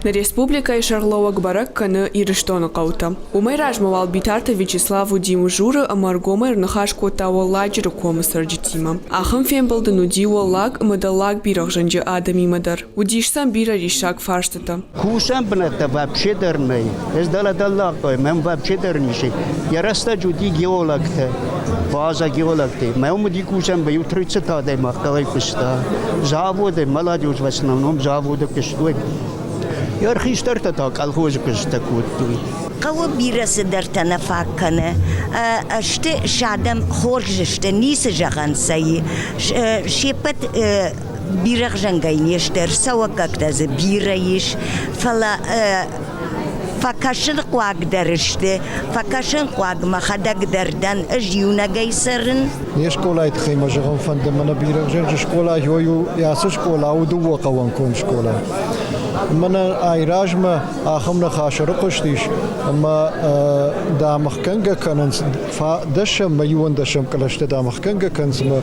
На республика и шарловок барак каны ирыштоны каута. Умайраж мавал битарта Вячеславу Диму Журы амаргомер нахашку того лагеру комысыр житима. Ахым фембалды нуди лаг мадалаг бирах жанжы адами мадар. Удишсам бира ришак фарштата. Кушам бната вообще дармей. Ez dala dalaktoy, men вообще дармиши. Я раста жуди геологте. База геологте. Мен умуди кушам баю 30 адай махталай кушта. Заводы, молодежь в основном заводы куштуй. Я архистарта так, колхоз кушта куттуй. قو بیرس در تنفاکنه اشته شادم خورجشته نیس جغان سی شیپت بیرق جنگینیش در سوا کاکتاز بیرایش فلا فکاشن قواق درشته فکاشن قواق مخدق دردن اجیونا گیسرن نیش کولای تخیم جغان فند من بیرق جنگ شکولای هویو یاسش کولا و دو قوان کن شکولا من ایراج ما آخم نخاشر قشتیش اما دامخ کنگ کننس دشم میون دشم کلشته دامخ کنگ کنس ما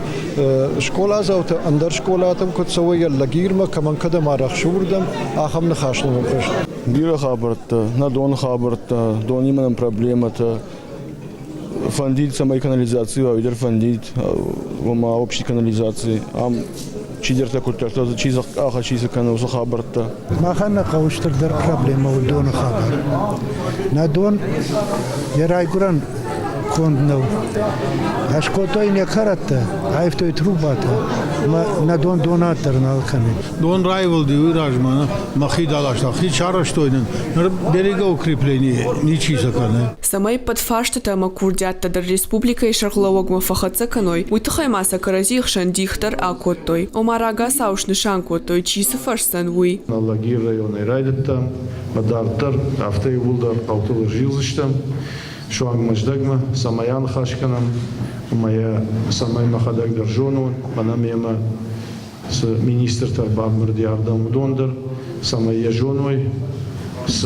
شکولا زوت اندر شکولاتم کت سوی لگیر ما کمان کدم آرخ شوردم آخم نخاشل مقشت. بیرا خبرت на дон خبرت دونی منم проблемата فندید سمای канализации و ایدر فندید و ما общей канализации ام چیدر تا کتر تا چیز آخر چیز کنه وسا خبرت ما خنا قوشتر در پرابلم و دون خبر ندون یرای گران کندنو هشکوتای نکرات عیفتوی تروبات ما ندون دوناتر نالکنی دون رایول دیوی راجمانه مخی دالاشتا خی چارشتوینن نر берега укрепление ничего кане Самай подфаштата макурдятта дар республика и шарловок мафахаца каной уйтахай маса каразих шандихтар акоттой омарага саушны шанкоттой чисы фашсан уй на лагер районы райдаттам мадартар афтай булдар алтылы жилзыштам шуанг маждагма самаян хашканам моя самай махадаг держону манамема с министрта бабмырди ардам дондер самая жоной с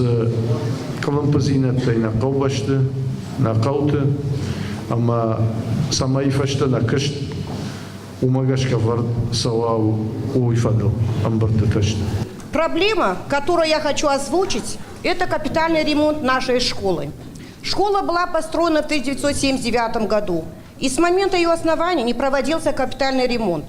калампазинаттай на каубашты на кауты ама самай фашта на кышт умагашка вард салау уйфадал амбартаташта. Проблема, которую я хочу озвучить, это капитальный ремонт нашей школы. Школа была построена в 1979 году, и с момента ее основания не проводился капитальный ремонт.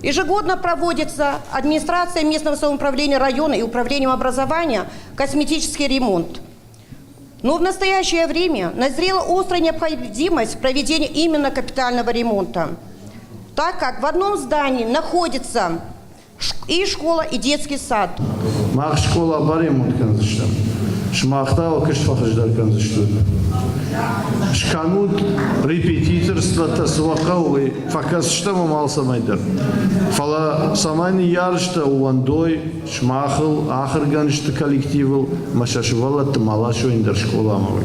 Ежегодно проводится администрация местного самоуправления района и управлением образования косметический ремонт. Но в настоящее время назрела острая необходимость проведения именно капитального ремонта, так как в одном здании находится и школа, и детский сад. Школа Шмахтал кыштфахыждар канзыштуд. Шканут репетиторство тазвакауи факас штама мал самайдар. Фала самайни яршта уандой шмахал ахырганшта коллективл машашвала тамалашо индер школа мавы.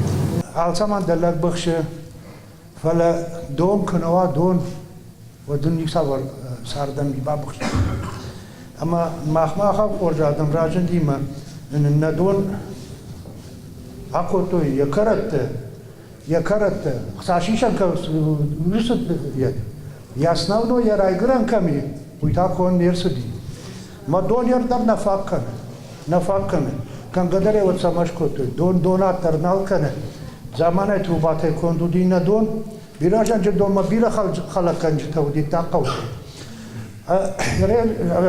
Алсаман далак бахше фала дон канава дон ودون يسافر ساردم بابخش أما ما خاف أرجعهم راجن ديما إن الندون أقوتوي يكرت خساشيشان كرسد ياسناونو يرايغران كمي ويتاكون نيرسدي ما دون يردم نفاقن كان قدر يوتسامش كوتوي دونات ترنال كنه زمانه تروباته كوندو دينا دون بيراجان جدون ما بيرا خلقان جتودي تاقو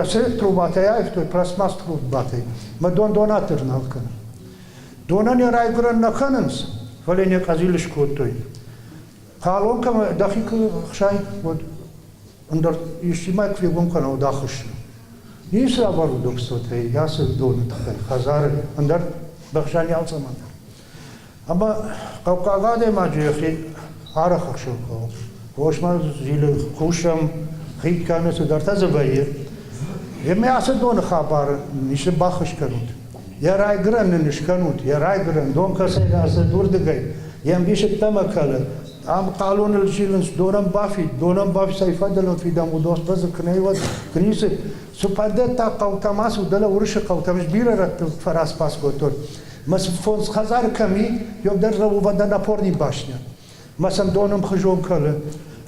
سرت تروباته يفتوي برسماس تروباته ما دونات ترنال كنه دونان يرايغران نخننس فلين يقازيلش كوتوي قالون كما دقيق خشاي ود اندر يشتماك في بونكنا وداخش نيسا بارو دوكستوتي ياسر دون تخي خزار اندر بخشان يالسمان اما قوقاغادي ما جيخي عارخ خشوكو وشما زيل خوشم خيط كانت درتا زباير يمي ياسر دون خابار نيش باخش كنوت يا رايغران نشكنوت يا رايغران دون كسي ياسر دور دغاي يم بيش تمكله ام قالون الجيلنس دونم بافي سيفدلون في دم ودوس بز كنيوت كنيس سوبادتا قوتماس ودلا ورش قوتمش بيرت فراس باسكوتور مس فونس خزار كمي يقدر رو بدنا پورني باشنيا مسم دونم خجوم كله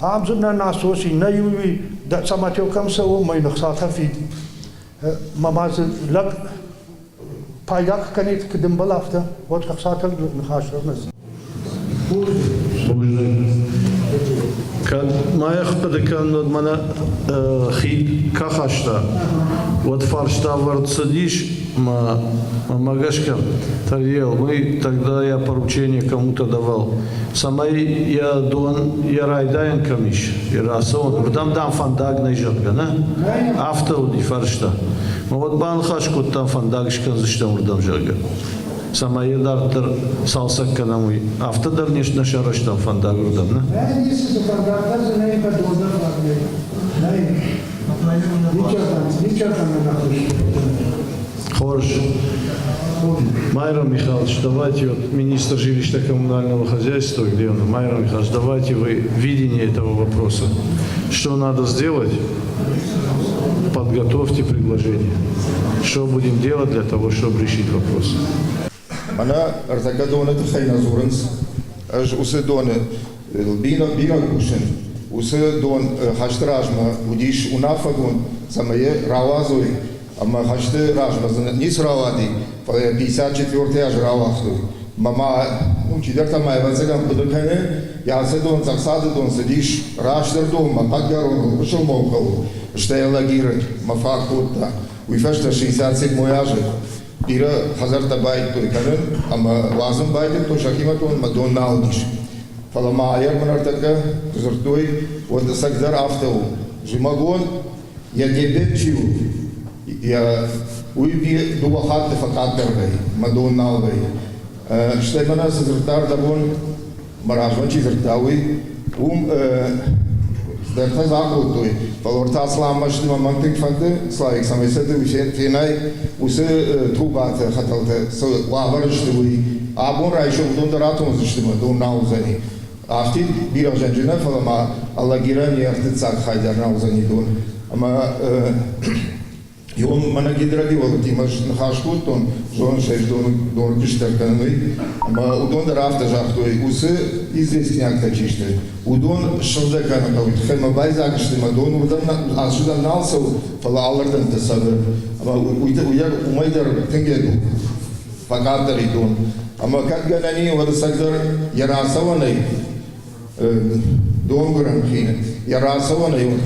ام زمنا ناسوسي نيوي د سماتيو كم سو مي نخصاتها في مماز لك paydak kanit kıdım balafta. Vot kapsatıl nıhaşlarınız. ما يخبر كان منا خيد كخشتا وتفرشتا ورцедиш магашка тарьел мы тогда я поручение кому-то давал самой я дон я райдаен камиш и расон дам фандаг найжатга на авто ди фаршта но вот бан хашку там фандагшкан зыштам урдам жага самая дартер салсак канамуй авто дарнеш на шараштам фандаг урдам на Ben sizi fandaklar zenayı kadroda var. Ничего Хорж. Майра Михайлович, давайте, вот министр жилищно-коммунального хозяйства, где он? Майра Михайлович, давайте вы видение этого вопроса. Что надо сделать? Подготовьте предложение. Что будем делать для того, чтобы решить вопрос? Mana arzagadona tkhayna zurens aj usedone bino kushen usedon hashtrajma udish unafagun samaye rawazoi amma hashtrajma nis rawadi 54 aj rawахту mama ну чидарта майвазагам подокане яседон заксадон сидиш раштerdon мапагарон шумокол штайлагир мафакута уйфашта 67 мояже Ира хазарта байт той канен, ама лазым байт то шахимат он мадон наудиш. Фалама аяр манартака зуртой вот сагдар автоу. Жимагон я дебетчиу. Я уйби дубахат факат дербей, мадон наудей. Штемана сагдар дабон маражван чизртауи Derta zakutui. Valorta slamashni momentik fante slaik samesete fenai use tubat khatalte so wavarshli abun raisho dondaratum zishtima don nauzani. Afti birajanjina falama Allah giran yartit sak haydar nauzani don. Ama Yom mana gidragi volti mash nkhashkutun zon shesh don kishterkanui ama udon rafta jahtoi use izvestnyak tachishte udon shildakana kavit khema bayzakishte ma don udon ashudan nalsa fala allardan tasaver ama uyar umaydar tengedu fakatari don ama katganani wada sagdar yarasavanai Донгурам хин. Я расована и вот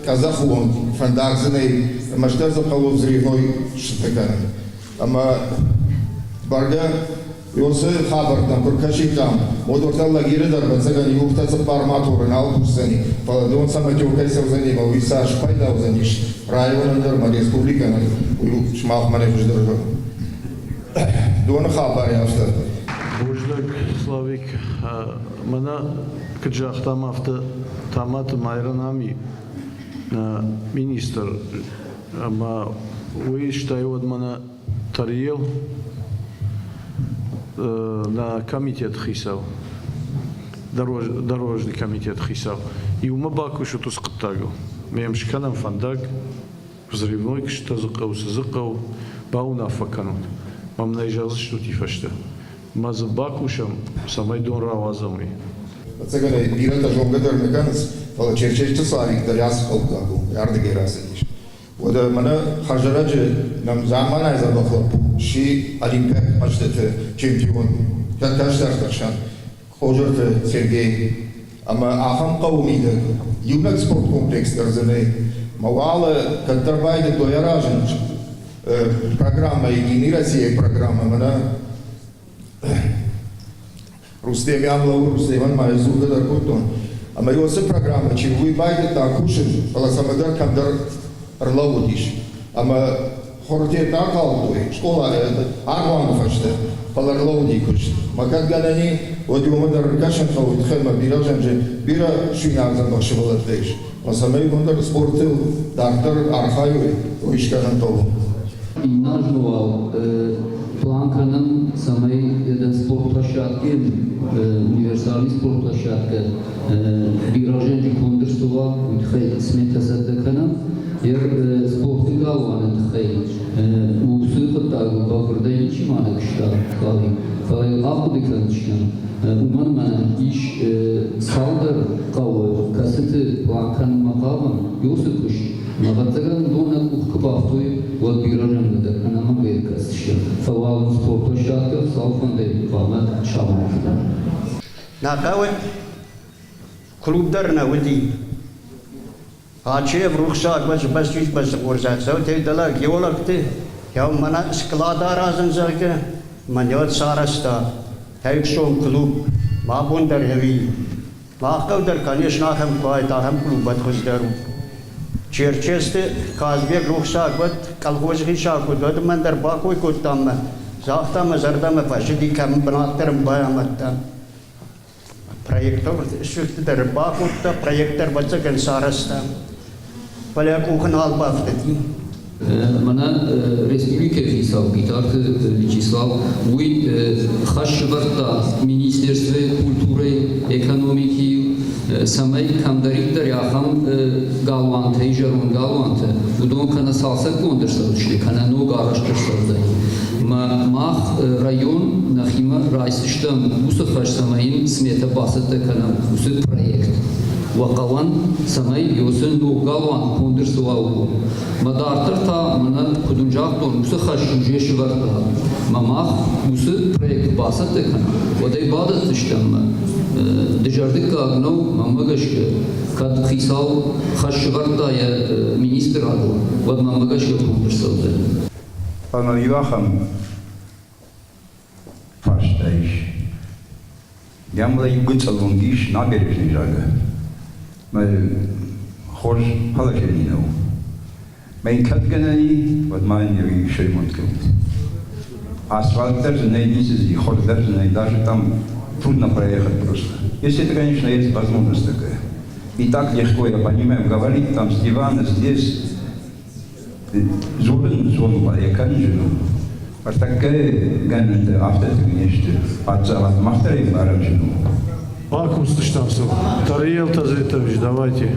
казахун фандакзный маштер запалов зревной штакан. Ама барга Йосы хабар там прокашикам. Модортал лагеры дарбацаган юхтаца парматуры на албусани. Паладон самотёкай савзанима уисаш пайда узаниш. Районан дарма республика на шмах манефш дорога. Дон хабар яфта. Бождак Славик, мана каджахтам авто тамат майранами министр, ама уиштай от мана тарьел на комитет хисав, дорожный комитет хисав. И ума баку что тут скатагу. Мемшканам фандаг, взрывной что закау, бауна факанут. Мам наезжал что тифашта. Мазы бакушам самай дон равазамый. Цегане бирата жонгадар меканс, фала черчечте славик даряс полгагу, ярдеге расидиш. Вода мана хажараджи нам замана изабахла, ши олимпиад мачтете чемпион. Как таштарташан, хожарте Сергей. Ама ахам каумида, юнак спорт комплекс дарзане. Мавала катарбайде дояражен. Программа Единой России программа мана Рустем Ямлау, Рустеман Майзуга Даркутон. А моя программа, чем вы байде так кушен, Паласамадар Кандар Рлаудиш. А мы хорте так алтой, школа Арван фаште, Паларлауди куш. Макак ганани, вот его мадар кашен хаут хема биражанже, бира шунязан машивалатеш. А самый гондар спортил доктор Архаюй, уишканан толу. Назвал Планканың самай спорт площадки, универсальный спорт площадка, биражен кондырсуа, утхай сметасадакана, ер спорты галванын тхай, упсуйхат тагу бавырдай чимана кышта кали, фалай ахудикан чишан, уман мана иш салдар кавы, касыты Планканың мақаван, йосы кыш, Նավատական դոնը ուղղկապավտույ ոտ բիրաժեմ դեր անամա գերկասիշը ֆավալն սպորտոշատը սալֆանդե վամատ շավանքն Նակավը կլուբդարնա ուդի Ачев рухсак бас урзацау те дала геологты я мана склада разын зага маньот сараста тайкшом клуб мабундар hevi махкавдар конечно хам кайта хам клубат хоздару черчесте казбек рухсак бат колхозги шаку дод мандар бакой коттамма захтама зардама пашиди кам банаттарым баяматта проектор шүттер бакутта проектор бацаган сараста Поляку канал бафтати. Мана республика Фисал, Гитарка Вячеслав, вы хашварта Министерстве культуры, экономики, самой камдарик даряхам галванте, жарун галванте, удон кана салса кондерсалушли, кана ног араштырсалдай. Мах район нахима райсыштам усу хашсамаин смета басата кана усу проект. Вакалан самай йосын галван кондерсалау. Мадартыр та мана кудунжак тон усу хашуже шварта. Мамах усу проект басата кана. Одай бадат тыштам. Дежардык гагнау мамагаш кад хисал хашварта я министр аду. Вот мамагаш кондерсалда. Пана Ивахан фаштаиш. Ямла югыцалунгиш набережный жага. Мы хор халакеринов. Мы катганани вот майнери шеймонткин. Асфальт даже найдись и хор даже даже там трудно проехать просто. Если это, конечно, есть возможность такая. И так легко, я понимаю, говорить там с дивана здесь. Зону яканжину. Артакке ганнде автотехничте. Отцалат махтарим аранжину. Бакум стыштамсыл. Тариел Тазетович, давайте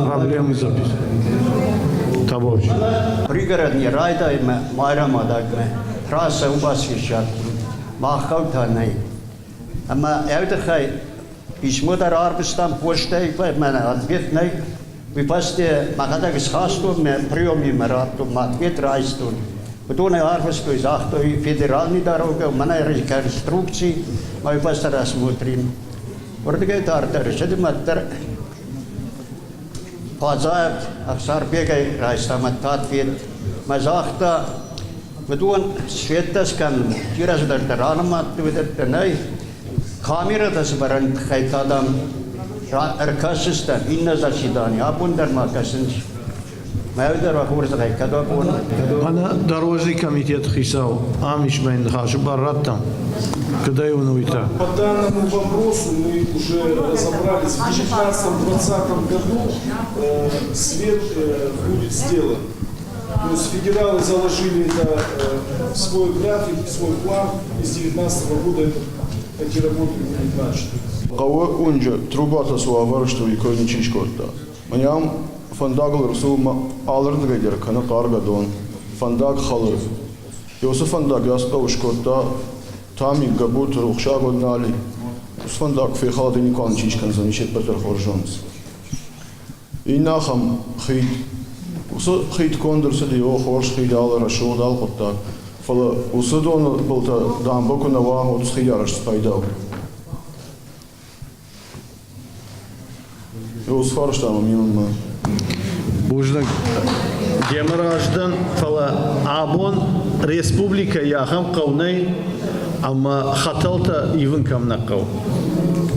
проблемы записывать. Табович. Пригородный райда и майрама дагме. Трасса у вас еще. Махкаутанай. Ама эвдахай письмо дар арбистан почтой мене ответный. Вы пасте махадаг схасту мне приёми марату матвет райсту. Потом арбисту захто и федеральный дорога, мене реконструкции, мы пасте рассмотрим. Вроде тартер, что маттер Пазаев, Аксарбегай райстамат ответ. Мы захто потом светоскан, тираж дартаранамат выдертенай. Камера дасбаран хайтадам Аркашиста инна заседание абундар макасинч. Майдар вахурза кадабун. Она дорожный комитет хисал. Амиш мэн хаш бараттам. Когда его науита? По данному вопросу мы уже разобрались. В 2019-2020 году свет будет сделан. То есть федералы заложили это в свой график, в свой план. И с 2019 года эти работы будут начаты. Қауы үнжі трубата суа варышты үйкөйін чишкотта. Маням фандагыл рысу алырды гайдер каны қарға дон. Фандаг халыр. Йосы фандаг ясқа ушкотта тами габут рухша годнали. Ус фандаг фейхал дени кан чишкан занишет бәтір хоржонс. Инахам хейт. Усы хейт кондырсы дейо хорш хейт алыр ашуғд алқотта. Фалы усы доны бұлта дамбы күні ваң отыз хейт араш спайдау. Буждак демараждан фала абон республика яхам каунай ама хаталта ивен камнакау.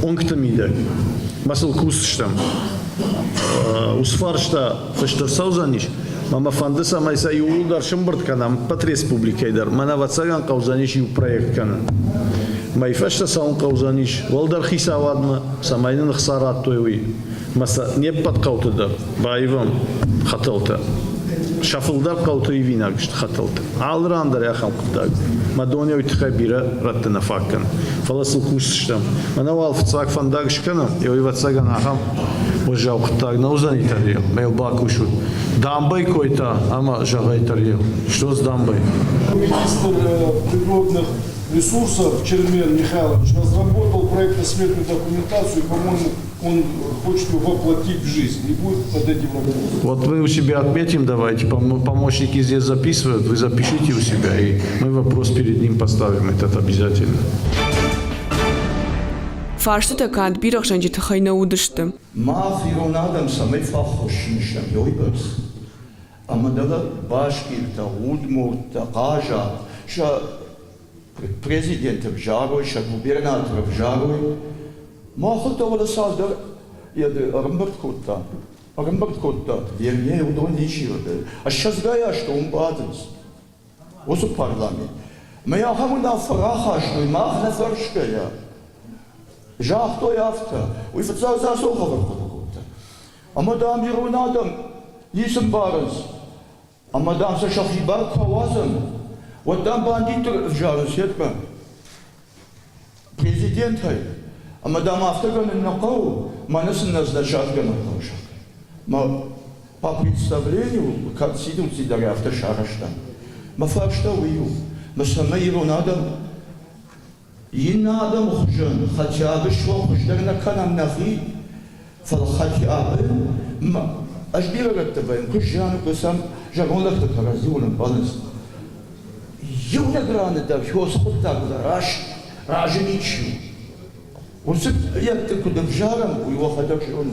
Онктамида. Масыл кусштам. Усфаршта фыштырсаузаниш. Мама фандыса майса юлдар шымбырт канам пат республикайдар. Мана ватсаган каузаниш ю проект канам. Майфашта саун каузаниш. Волдар хисавадма самайнын хсарат тойуи. Маса не подкаутыдар, байвам хаталта. Шафылдар кауты и винагшт хаталта. Алрандар яхам кудаг. Мадония уйтха бира раттана факкан. Фаласыл кусштам. Манавал фцак фандагшканам, и уйватсаган ахам ожал кутаг наузани тарел. Мейл бакушу. Дамбай койта, ама жагай тарел. Что с дамбай? Министр природных ресурсов Чермен Михайлович разработал проектно-сметную документацию, по-моему, он хочет его воплотить в жизнь и будет под этим вопросом. Вот мы у себя отметим, давайте, помощники здесь записывают, вы запишите у себя, и мы вопрос перед ним поставим, этот обязательно. Фарштата канд бирах жанжи тахайна удышты. Мах иронадам самый фахошнишам йойбас. Амадала башкирта, удмурта, кажа, ша президент в жарой, ша губернатор в жарой. Махал того саздар, яды армбарткутта. Армбарткутта, вернее, удоничивады. А сейчас гая, что он баденс. Осу парламент. Моя хамуна фараха, что и мах на фаршкая. Жах той авто, уй фацал за соховар подгута. А мадам Иронадам, Нисам Баранс, а мадам Сашахибар Кавазан, вот там бандит в жару сетка. Президент хай, а мадам Автоган на кау, манасын назначат гана каушак. Ма по представлению, как сидим сидари автошараштан. Ма фаршта уйу, ма сама Иронадам, ينادم خجن خجاب شو خجدنا كان نخي فالخجاب ما أجدير رتبين خجان قسم جرون لك تكرزون بالانس يونا جران ده شو سقط ده راجني شو وسب يكتب دفجارم ويوخدك شون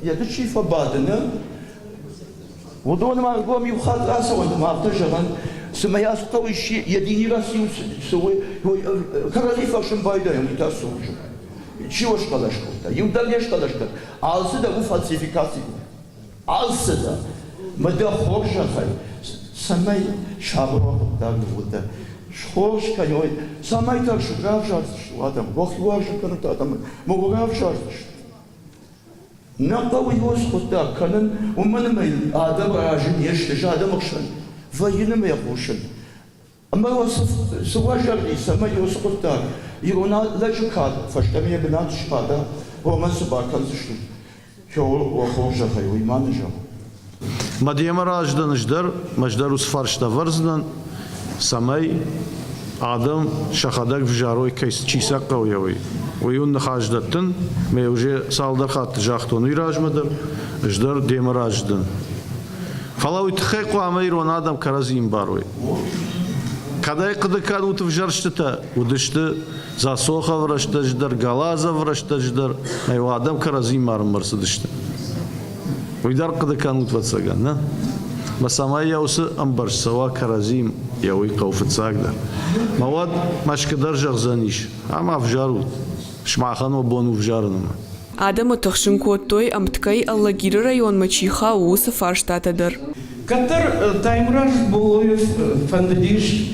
يدشي فبادنا ودون ما قوم يخاط راسه وما افتجرن سماياس قوي شيء يديني راسي سوي هو كرالي فاشن بايدا يوم يتاسوجو شو اش قلاش قلت يودل يش قلاش قلت алсыда у фальсификации алсыда مدى خورجا خاي سماي شابرو قدام ودا خورج كانوا سماي так что гравжар что адам бохвар что канат адам могравжар نقوي وسخطا كان ومن ما ادم راجل يشتج ادم خشن فاين ما يخوشن اما وصف سواجر لي سما يسقطا يرونا لا جكاد فاشتمي بنات شفادا ومن سبا كان زشتو شو وخوجا خي ويمانجا Мадема раждан ждар, маждару сфаршта варздан, самай адам шахадак в жарой чисак кауявый. Уйун нахаждаттын, мы уже салдахат жахтон иражмадар, ждар дема раждан. Фалауит хэку амайрон адам каразим барой. Когда кадыкад ут в жарштата, удышты засоха врашта ждар, галаза врашта ждар, айу адам каразим мармарсы дышты. Уйдар кадыкан ут вацаган, на? Масамай яусы амбарш сава каразим яуи кауфацагдар. Мавад машкадар жахзаниш, ама в жарут. Шмахану бону в жарнама. Адам отахшин котой амткай Аллагир район Мачиха усы фарштатадар. Катар таймраж был фандадиш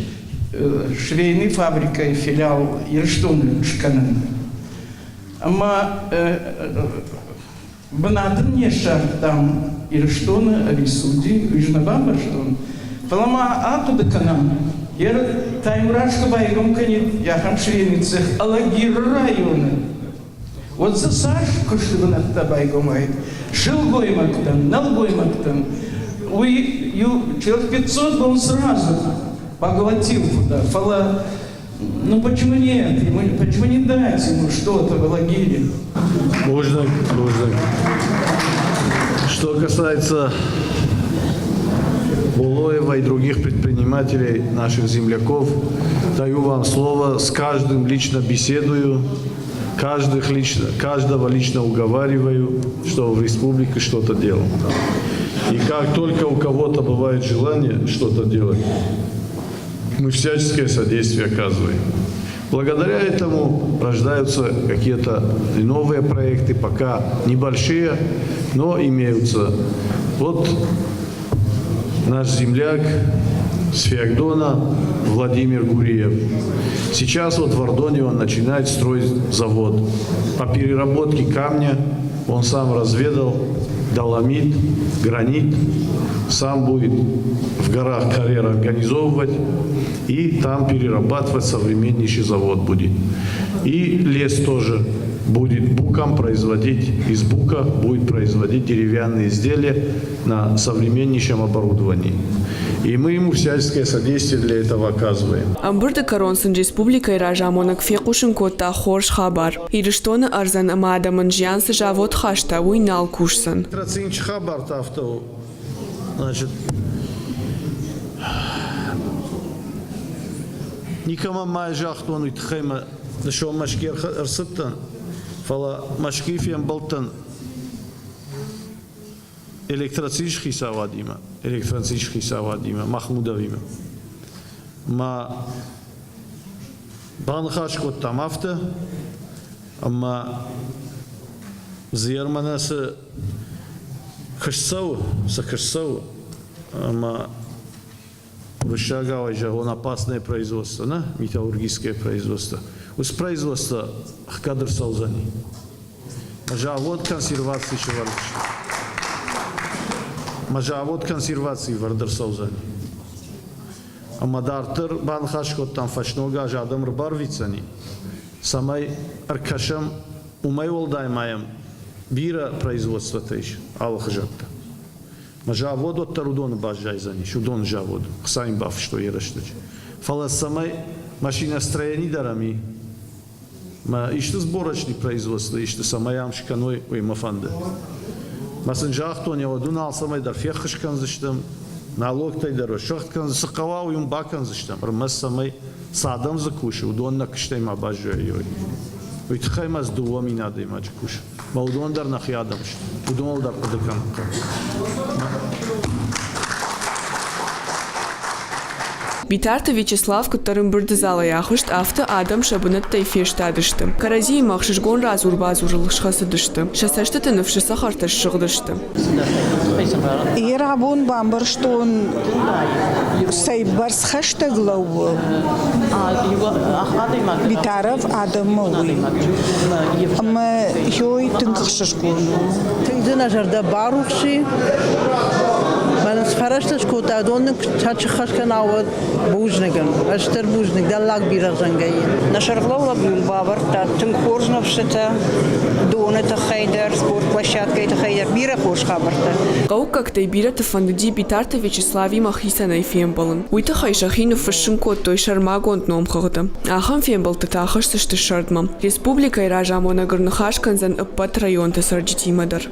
швейной фабрикой филиал Ирштун Шканан. Ама бнадын неша там Ирштун Рисуди Южнобамба Штун. Фалама атуда канам. Ер таймраж кабайгом канит яхам швейный цех Аллагир района. Вот за Сашку, что вы над тобой говорит, шилгой мактан, налгой мактан, человек 500 он сразу поглотил туда, фала, ну почему нет, почему не дать ему что-то в Аллагире? Можно. Что касается Булоева и других предпринимателей, наших земляков, даю вам слово, с каждым лично беседую, каждого лично уговариваю, что в республике что-то делал. И как только у кого-то бывает желание что-то делать, мы всяческое содействие оказываем. Благодаря этому рождаются какие-то новые проекты, пока небольшие, но имеются. Вот наш земляк с Феогдона Владимир Гуриев. Сейчас вот в Ордоне он начинает строить завод по переработке камня. Он сам разведал доломит, гранит, сам будет в горах карьер организовывать и там перерабатывать, современнейший завод будет. И лес тоже будет буком производить, из бука будет производить деревянные изделия на современнейшем оборудовании. И мы ему всяческое содействие для этого оказываем. Амбурда Коронсон Республика и Ражамонок Фекушин Кота Хорш Хабар. Ирштона Арзан Амада Манджиан Сажавот Хашта Уйнал Кушсан. Трацинч Хабар Тафтов, значит, никому май жахтон уйтхайма дашо машкер арсыттан фала машкифиям болтан электрацишхи савадима Махмудовима ма банхашкот тамафта ама зиярманасы хышсау ама Вышагава он опасное производство, на металлургическое производство. Уж производство кадр салзани. Мажавод консервации шевардыш. Мажавод консервации вардыр салзани. А мадартыр банхашкот там фашнога жадам рбарвицани. Самай аркашам умай волдаймаем бира производство тейш алхжатта. Мажавод от тарудон бажайзани, шудон жавод, хсаим баф что ераштэч. Фалас самай машиностроение дарами. Ма ишты сборочный производство, ишты самаям шканой ой мафанда. Масын жахтон я одун ал самай дар фехшкан зыштым, налог тайдар шахткан сыкава уйм бакан зыштым. Рмас самай садам закуши, удон на кыштай ма бажай. Уйтхаймаз дуами надо имач куш. Ма удон дар нахиадам шт. Удон дар кадыкан. Битарта Вячеслав, которым бұрдызала яхышт, авто Адам шабынат тайфештадышты. Карази мақшышгон разур базурылыш хасыдышты. Шасашты тынывшы сахарташ шығдышты. Ирабун бамбарштон сайбарс хаштаглау Битаров Адамовый. Ама йой тынқышышгон. Тыңдына жарда барухши. Манас фарашташ кота донник чачхашкан авад бужниган. Аштер бужник даллак бирагжангай. Нашарглова бюлбавар та тынхоржновшита донета хайдар спорт площадка это хайдар бира хош хабарта. Гаук как бирата фандуди Битарта Вячеслави махисана фембалын. Уйта хайшахину фашын кот той шармагонт номхагда. Ахам фембал татахаш сышты шардмам. Республика и Ражамона Горнахашкан зан ыппат район тасарджитимадар.